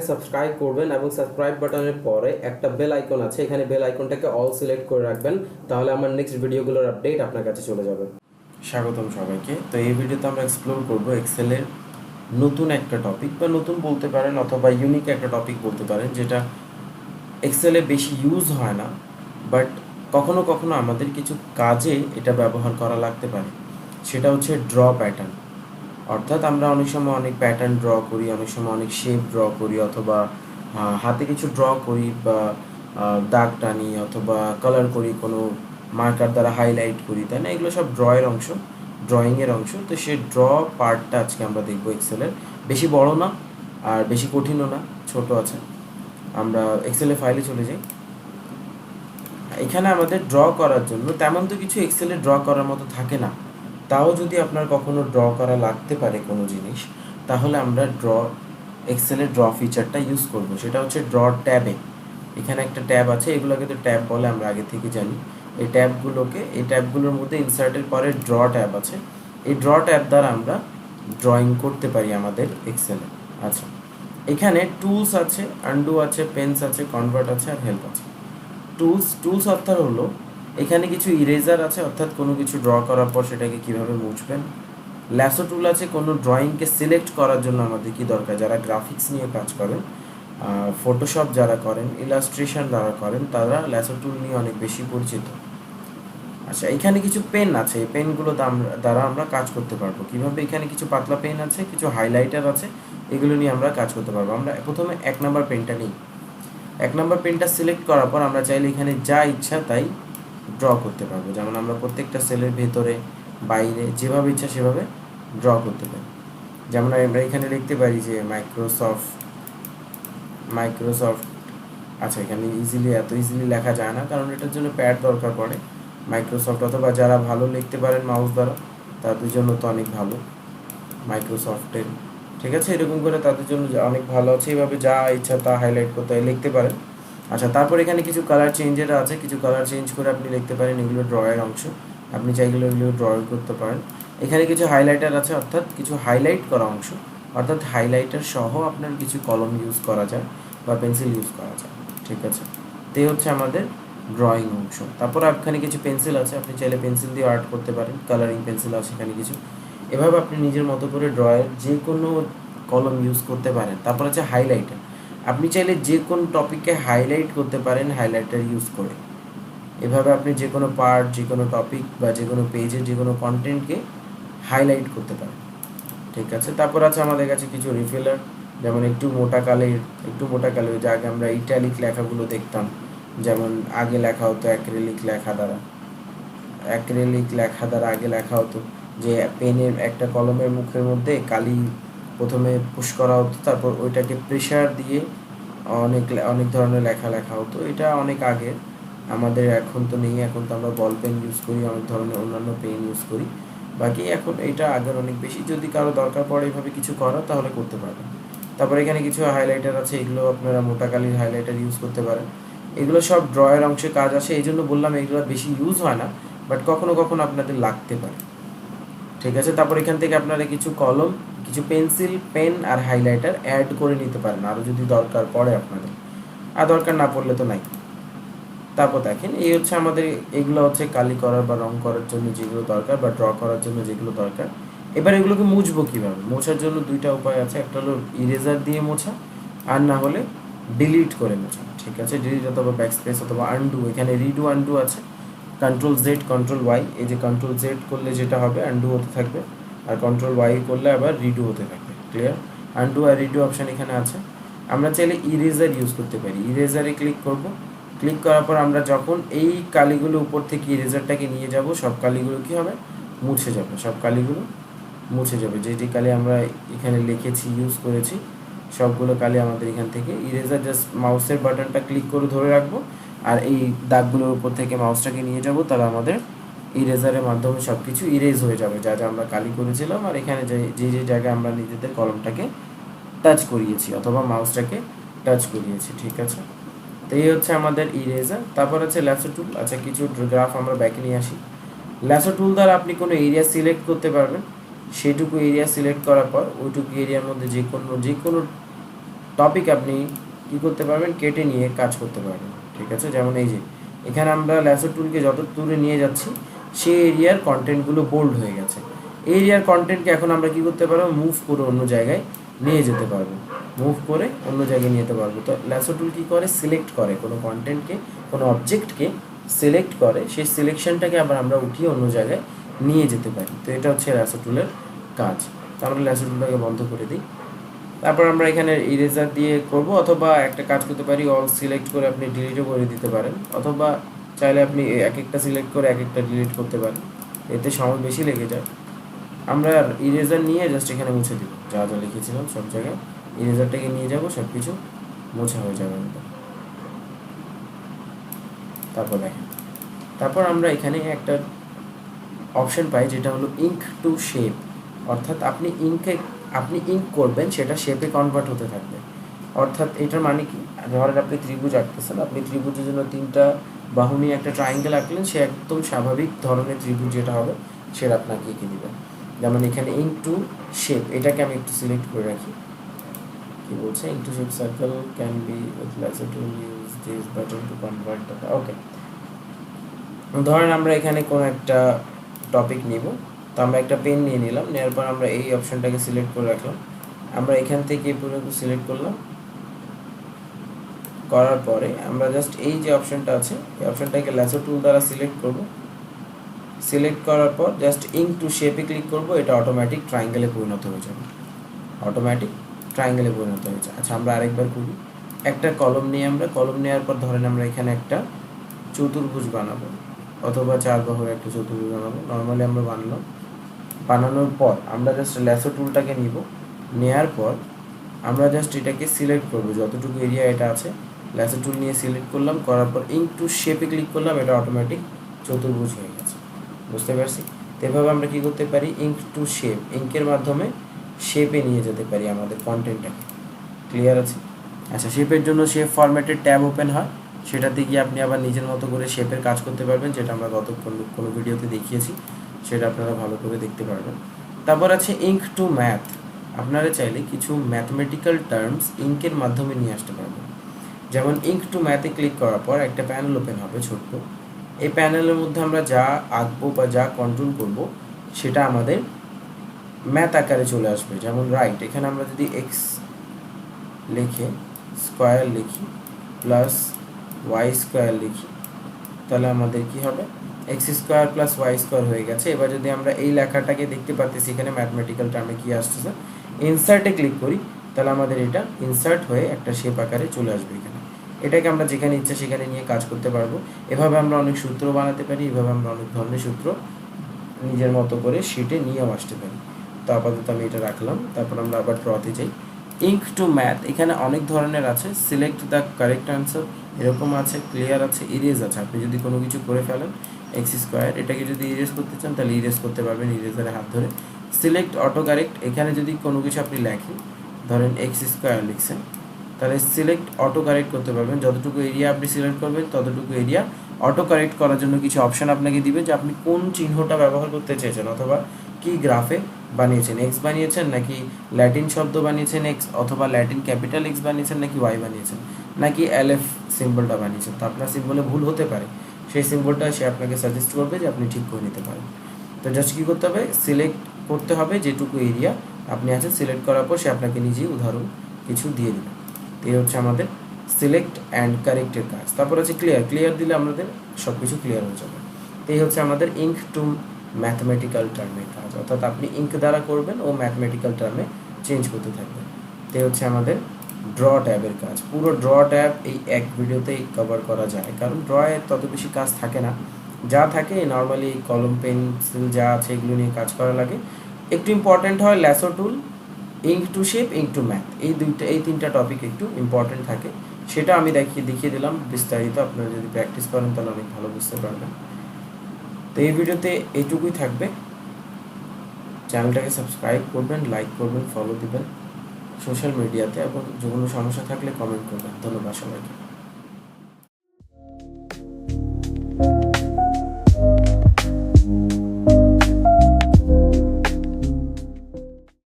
Subscribe করবেন এবং subscribe বাটনের পরে একটা বেল আইকন আছে, এখানে বেল আইকনটাকে অল সিলেক্ট করে রাখবেন, তাহলে আমার নেক্সট ভিডিওগুলোর আপডেট আপনার কাছে চলে যাবে। স্বাগতম সবাইকে। তো এই ভিডিওতে আমরা এক্সপ্লোর করব এক্সেলের নতুন একটা টপিক, বা নতুন বলতে পারেন অথবা ইউনিক একটা টপিক বলতে পারেন, যেটা এক্সেলে বেশি ইউজ হয় না, বাট কখনো কখনো আমাদের কিছু কাজে এটা ব্যবহার করা লাগতে পারে। সেটা হচ্ছে ড্র প্যাটার্ন। অর্থাৎ আমরা অনেক সময় অনেক প্যাটার্ন ড্র করি, অনেক সময় অনেক শেপ ড্র করি, অথবা হাতে কিছু ড্র করি, বা দাগ টানি, অথবা কালার করি, কোনো মার্কার দ্বারা হাইলাইট করি, তাই না? এগুলো সব ড্রয়িংয়ের অংশ। তো সেই ড্র পার্টটা আজকে আমরা দেখবো এক্সেলের। বেশি বড় না আর বেশি কঠিনও না, ছোট আছে। আমরা এক্সেলের ফাইলে চলে যাই। এখানে আমাদের ড্র করার জন্য তেমন তো কিছু এক্সেলে ড্র করার মতো থাকে না, তাও যদি আপনার কখনো ড্র করা লাগতে পারে কোনো জিনিস, তাহলে আমরা এক্সেলের ড্র ফিচারটা ইউজ করব। সেটা হচ্ছে ড্র ট্যাবে। এখানে একটা ট্যাব আছে, এগুলোকে তো ট্যাব বলে, আমরা আগে থেকে জানি। এই ট্যাবগুলোর মধ্যে ইনসার্টের পরে ড্র ট্যাব আছে। এই ড্র ট্যাব দ্বারা আমরা ড্রয়িং করতে পারি আমাদের এক্সেলে। আচ্ছা, এখানে টুলস আছে, আন্ডু আছে, পেন্স আছে, কনভার্ট আছে, আর হেল্প আছে। টুলস অর্থাৎ হলো এখানে কিছু ইরেজার আছে, অর্থাৎ কোনো কিছু ড্র করার পর সেটাকে কিভাবে মুছবেন। ল্যাসো টুল আছে, কোনো ড্রয়িংকে সিলেক্ট করার জন্য আমাদের কি দরকার, যারা গ্রাফিক্স নিয়ে কাজ করেন, ফটোশপ যারা করেন, ইলাস্ট্রেশন যারা করেন, তারা ল্যাসো টুল নিয়ে অনেক বেশি পরিচিত। আচ্ছা, এখানে কিছু পেন আছে, এই পেনগুলো দ্বারা আমরা কাজ করতে পারবো কিভাবে। এখানে কিছু পাতলা পেন আছে, কিছু হাইলাইটার আছে, এগুলো নিয়ে আমরা কাজ করতে পারবো। আমরা প্রথমে 1 নম্বর পেনটা নিই। 1 নম্বর পেনটা সিলেক্ট করার পর আমরা চাইলে এখানে যা ইচ্ছা তাই ড্র করতে পারবো। যেমন আমরা প্রত্যেকটা সেলের ভেতরে বাইরে যেভাবে ইচ্ছা সেভাবে ড্র করতে পারি। যেমন আমরা এখানে লিখতে পারি যে মাইক্রোসফট। আচ্ছা, এখানে এত ইজিলি লেখা যায় না, কারণ এটার জন্য প্যাড দরকার পড়ে। মাইক্রোসফট, অথবা যারা ভালো লিখতে পারেন মাউস দ্বারা, তাদের জন্য তো অনেক ভালো মাইক্রোসফটের। ঠিক আছে, এরকম করে তাদের জন্য অনেক ভালো আছে। এইভাবে যা ইচ্ছা তা হাইলাইট করতে লিখতে পারেন। আচ্ছা, তারপর এখানে কিছু কালার চেঞ্জের আছে, কিছু কালার চেঞ্জ করে আপনি লিখতে পারেন। এগুলো ড্রয়ের অংশ, আপনি চাইলে এগুলো ড্র করতে পারেন। এখানে কিছু হাইলাইটার আছে, অর্থাৎ কিছু হাইলাইট করা অংশ, অর্থাৎ হাইলাইটার সহ আপনার কিছু কলম ইউজ করা যায় বা পেন্সিল ইউজ করা যায়। ঠিক আছে, তো এই হচ্ছে আমাদের ড্রয়িং অংশ। তারপর এখানে কিছু পেন্সিল আছে, আপনি চাইলে পেন্সিল দিয়ে আর্ট করতে পারেন। কালারিং পেন্সিল আছে এখানে কিছু। এভাবে আপনি নিজের মতো করে ড্রয়ের যে কোনো কলম ইউজ করতে পারেন। তারপর আছে হাইলাইটার, আপনি চাইলে যে কোনো টপিককে হাইলাইট করতে পারেন হাইলাইটার ইউজ করে। এভাবে আপনি যে কোনো পার্ট, যে কোনো টপিক বা যে কোনো পেজের যে কোনো কন্টেন্টকে হাইলাইট করতে পারেন। ঠিক আছে, তারপর আছে আমাদের কাছে কিছু রিফিলার, যেমন একটু মোটা কালের যে আগে আমরা ইটালিক লেখাগুলো দেখতাম, যেমন আগে লেখা হতো অ্যাক্রিলিক লেখা দ্বারা আগে লেখা হতো যে পেনের একটা কলমের মুখের মধ্যে কালি প্রথমে পুশ করা হতো, তারপর ওইটাকে প্রেশার দিয়ে অনেক ধরনের লেখা হতো। এটা অনেক আগে, আমাদের এখন তো নেই। এখন তো আমরা বল পেন ইউজ করি, অনেক ধরনের অন্যান্য পেন ইউজ করি। বাকি এখন এটা আগের অনেক বেশি। যদি কারো দরকার পড়ে এইভাবে কিছু করা, তাহলে করতে পারবেন। তারপর এখানে কিছু হাইলাইটার আছে, এগুলো আপনারা মোটা কালির হাইলাইটার ইউজ করতে পারেন। এগুলো সব ড্রয়ের অংশে কাজ আসে, এই জন্য বললাম এগুলো বেশি ইউজ হয় না, বাট কখনো কখনো আপনাদের লাগতে পারে। ঠিক আছে, তারপর এখান থেকে আপনারা কিছু কলম, কিছু পেন্সিল, পেন আর হাইলাইটার অ্যাড করে নিতে পারেন আরও যদি দরকার পড়ে আপনাদের, আর দরকার না পড়লে তো নাই। তারপর দেখেন, এই হচ্ছে আমাদের, এগুলো হচ্ছে কালি করার বা রং করার জন্য যেগুলো দরকার, বা ড্র করার জন্য যেগুলো দরকার। এবার এগুলোকে মুছবো কীভাবে? মোছার জন্য দুইটা উপায় আছে, একটা হলো ইরেজার দিয়ে মোছা, আর না হলে ডিলিট করে মোছা। ঠিক আছে, ডিলিট অথবা ব্যাকস্পেস অথবা আন্ডু। এখানে রিডু আন্ডু আছে, কন্ট্রোল জেড কন্ট্রোল ওয়াই। এই যে কন্ট্রোল জেড করলে যেটা হবে আন্ডু হতে থাকবে, আর কন্ট্রোল ওয়াই করলে আবার রিডু হতে থাকবে। ক্লিয়ার? আন্ডু আর রিডু অপশান এখানে আছে। আমরা চাইলে ইরেজার ইউজ করতে পারি। ইরেজারে ক্লিক করব, ক্লিক করার পর আমরা যখন এই কালিগুলো উপর থেকে ইরেজারটাকে নিয়ে যাব, সব কালিগুলো কী হবে? মুছে যাবে। সব কালিগুলো মুছে যাবে। যে কালি আমরা এখানে লিখেছি, ইউজ করেছি, সবগুলো কালি আমাদের এখান থেকে ইরেজার, জাস্ট মাউসের বাটনটা ক্লিক করে ধরে রাখবো, আর এই দাগগুলোর উপর থেকে মাউসটাকে নিয়ে যাব, তাহলে আমাদের ইরেজারের মাধ্যমে সব কিছু ইরেজ হয়ে যাবে, যা যা আমরা কালি করেছিলাম। আর এখানে যে জায়গায় আমরা নিজেদের কলমটাকে টাচ করিয়েছি অথবা মাউসটাকে টাচ করিয়েছি। ঠিক আছে, তো এই হচ্ছে আমাদের ইরেজার। তারপর আছে ল্যাসো টুল। আচ্ছা, কিছু গ্রাফ আমরা ব্যাকে নিয়ে আসি। ল্যাসো টুল দ্বারা আপনি কোনো এরিয়া সিলেক্ট করতে পারবেন। সেটুকু এরিয়া সিলেক্ট করার পর ওইটুকু এরিয়ার মধ্যে যে কোনো টপিক আপনি কী করতে পারবেন, কেটে নিয়ে কাজ করতে পারবেন। ঠিক আছে, যেমন এই যে এখানে আমরা ল্যাসো টুলকে যত দূরে নিয়ে যাচ্ছি সেই এরিয়ার কন্টেন্টগুলো বোল্ড হয়ে গেছে। এই এরিয়ার কন্টেন্টকে এখন আমরা কী করতে পারবো, মুভ করে অন্য জায়গায় নিয়ে যেতে পারবো, মুভ করে অন্য জায়গায় নিয়ে যেতে পারবো। তো ল্যাসো টুল কী করে, সিলেক্ট করে কোনো কন্টেন্টকে, কোনো অবজেক্টকে সিলেক্ট করে, সেই সিলেকশনটাকে আবার আমরা উঠিয়ে অন্য জায়গায় নিয়ে যেতে পারি। তো এটা হচ্ছে ল্যাসো টুলের কাজ। তো আমরা ল্যাসো টুলটাকে বন্ধ করে দিই। তারপর আমরা এখানে ইরেজার দিয়ে করব, অথবা একটা কাজ করতে পারি, অল সিলেক্ট করে আপনি ডিলিটও করে দিতে পারেন, অথবা চাইলে আপনি এক একটা সিলেক্ট করে এক একটা ডিলিট করতে পারেন, এতে সময় বেশি লেগে যায়। আমরা ইরেজার নিয়ে জাস্ট এখানে মুছে দিব, যা যা লিখেছিলাম সব জায়গায় ইরেজারটাকে নিয়ে যাব, সব কিছু মোছা হয়ে যাবে আমাদের। তারপর দেখেন, তারপর আমরা এখানে একটা অপশন পাই যেটা হলো ইঙ্ক টু শেপ, অর্থাৎ আপনি ইঙ্ক করবেন, সেটা শেপে কনভার্ট হতে থাকবে। অর্থাৎ এটার মানে কি, ধরেন আপনি ত্রিভুজ আঁকতেছেন, আপনি ত্রিভুজের জন্য 3টা বাহু নিয়ে একটা ট্রায়াঙ্গেল আঁকলেন, সে একদম স্বাভাবিক ধরনের ত্রিভুজ যেটা হবে সেটা আপনাকে এঁকে দিবেন। যেমন এখানে ইঙ্ক টু শেপ, এটাকে আমি একটু সিলেক্ট করে রাখি। কি বলছে, ink to shape circle can be with lasso tool use this button to convert the, okay. ধরেন আমরা এখানে কোনো একটা টপিক নিব, তো আমরা একটা পেন নিয়ে নিলাম, নেওয়ার পর আমরা এই অপশনটাকে সিলেক্ট করে রাখলাম, আমরা এখান থেকে পুরো সিলেক্ট করলাম, করার পরে আমরা জাস্ট এই যে অপশনটা আছে এই অপশনটাকে ল্যাসো টুল দ্বারা সিলেক্ট করব। সিলেক্ট করার পর জাস্ট ইঙ্ক টু শেপে ক্লিক করব, এটা অটোমেটিক ট্রায়াঙ্গেলে পরিণত হয়ে যাবে, অটোমেটিক ট্রায়াঙ্গেলে পরিণত হয়ে যায়। আচ্ছা, আমরা আরেকবার করি, একটা কলম নিয়ে আমরা কলম নেওয়ার পর ধরেন আমরা এখানে একটা চতুর্ভুজ বানাবো, অথবা 4 বাহুর একটা চতুর্ভুজ বানাবো, নর্মালি আমরা বানালাম। বানানোর পর আমরা জাস্ট ল্যাসো টুলটাকে নিব, নেওয়ার পর আমরা জাস্ট এটাকে সিলেক্ট করব, যতটুকু এরিয়া এটা আছে ল্যাসো টুল নিয়ে সিলেক্ট করলাম, করার পর ইঙ্ক টু শেপে ক্লিক করলাম, এটা অটোমেটিক চতুর্ভুজ হয়ে গেছে। বুঝতে পারছি? তো এভাবে আমরা কী করতে পারি, ইঙ্ক টু শেপ, ইঙ্কের মাধ্যমে শেপে নিয়ে যেতে পারি আমাদের কন্টেন্টটাকে। ক্লিয়ার আছে? আচ্ছা, শেপের জন্য শেপ ফরম্যাটের ট্যাব ওপেন হয়, সেটাতে গিয়ে আপনি আবার নিজের মতো করে শেপের কাজ করতে পারবেন, যেটা আমরা গত কোনো ভিডিওতে দেখিয়েছি, সেটা আপনারা ভালো করে দেখতে পারবেন। তারপর আছে ইঙ্ক টু ম্যাথ, আপনারা চাইলে কিছু ম্যাথমেটিক্যাল টার্মস ইঙ্কের মাধ্যমে নিয়ে আসতে পারবেন। যেমন ইঙ্ক টু ম্যাথে ক্লিক করার পর একটা প্যানেল ওপেন হবে ছোট্ট, এই প্যানেলের মধ্যে আমরা যা আঁকবো বা যা কন্ট্রোল করব সেটা আমাদের ম্যাথ আকারে চলে আসবে। যেমন রাইট, এখানে আমরা যদি এক্স লিখে স্কোয়ার লিখি প্লাস ওয়াই স্কোয়ার লিখি, তাহলে আমাদের কি হবে, x square plus y square হয়ে গেছে। এবার যদি আমরা এই লেখাটাকে দেখতে পাচ্ছি এখানে ম্যাথমেটিক্যাল টার্মে কি আসতেছে, ইনসার্টে ক্লিক করি, তাহলে আমাদের এটা ইনসার্ট হয়ে একটা শেপ আকারে চলে আসবে এখানে। এটাকে আমরা যেখানে ইচ্ছা সেখানে নিয়ে কাজ করতে পারবো। এভাবে আমরা অনেক সূত্র বানাতে পারি, এভাবে আমরা অনেক ধরনের সূত্র নিজের মতো করে শিটে নিয়েও আসতে পারি। তো আপাতত আমি এটা রাখলাম। তারপর আমরা আবার ড্রতে যাই। ইঙ্ক টু ম্যাথ, এখানে অনেক ধরনের আছে, সিলেক্ট দ্য কারেক্ট আনসার এরকম আছে, ক্লিয়ার আছে, ইরেজ আছে। আপনি যদি কোনো কিছু করে ফেলেন এক্স স্কোয়ার, এটাকে যদি ইরেজ করতে চান তাহলে ইরেজ করতে পারবেন ইরেজারে হাত ধরে। সিলেক্ট অটো কারেক্ট, এখানে যদি কোনো কিছু আপনি লেখেন, ধরেন এক্স স্কোয়ার লিখছেন, তাহলে সিলেক্ট অটো কারেক্ট করতে পারবেন। যতটুকু এরিয়া আপনি সিলেক্ট করবেন ততটুকু এরিয়া অটো কারেক্ট করার জন্য কিছু অপশান আপনাকে দিবে, যে আপনি কোন চিহ্নটা ব্যবহার করতে চেয়েছেন, অথবা কি গ্রাফে বানিয়েছেন, এক্স বানিয়েছেন নাকি ল্যাটিন শব্দ বানিয়েছেন এক্স, অথবা ল্যাটিন ক্যাপিটাল এক্স বানিয়েছেন নাকি ওয়াই বানিয়েছেন, নাকি এলএফ সিম্বলটা বানিয়েছেন। তো আপনার সিম্বলে ভুল হতে পারে, সেই সিম্বলটা সে আপনাকে সাজেস্ট করবে যে আপনি ঠিক করে নিতে পারেন। তো জাস্ট কী করতে হবে, সিলেক্ট করতে হবে যেটুকু এরিয়া আপনি আছেন, সিলেক্ট করার পর সে আপনাকে নিজেই উদাহরণ কিছু দিয়ে দেবে। তো এই হচ্ছে আমাদের সিলেক্ট অ্যান্ড কারেক্টের কাজ। তারপর হচ্ছে ক্লিয়ার, ক্লিয়ার দিলে আমাদের সব কিছু ক্লিয়ার হয়ে যাবে। তো এই হচ্ছে আমাদের ইঙ্ক টু ম্যাথমেটিক্যাল টার্মের কাজ, অর্থাৎ আপনি ইঙ্ক দ্বারা করবেন ও ম্যাথমেটিক্যাল টার্মে চেঞ্জ করতে থাকবেন। তো এই হচ্ছে আমাদের ড্র ট্যাবের কাজ। পুরো ড্র ট্যাব এই এক ভিডিওতেই কভার করা যায়, কারণ ড্রয়ে তত বেশি কাজ থাকে না, যা থাকে নর্মালি কলম পেন্সিল যা আছে এগুলো নিয়ে কাজ করা লাগে। একটু ইম্পর্টেন্ট হয় lasso tool, ink to shape, ink to math, এই তিনটা টপিক একটু ইম্পর্টেন্ট থাকে, সেটা আমি দেখিয়ে দিলাম বিস্তারিত। আপনারা যদি প্র্যাকটিস করেন তাহলে অনেক ভালো বুঝতে পারবেন। তো এই ভিডিওতে এইটুকুই থাকবে। চ্যানেলটাকে সাবস্ক্রাইব করবেন, লাইক করবেন, ফলো দিবেন সোশ্যাল মিডিয়াতে, এবং যে কোনো সমস্যা থাকলে কমেন্ট করবেন। ধন্যবাদ সবাইকে।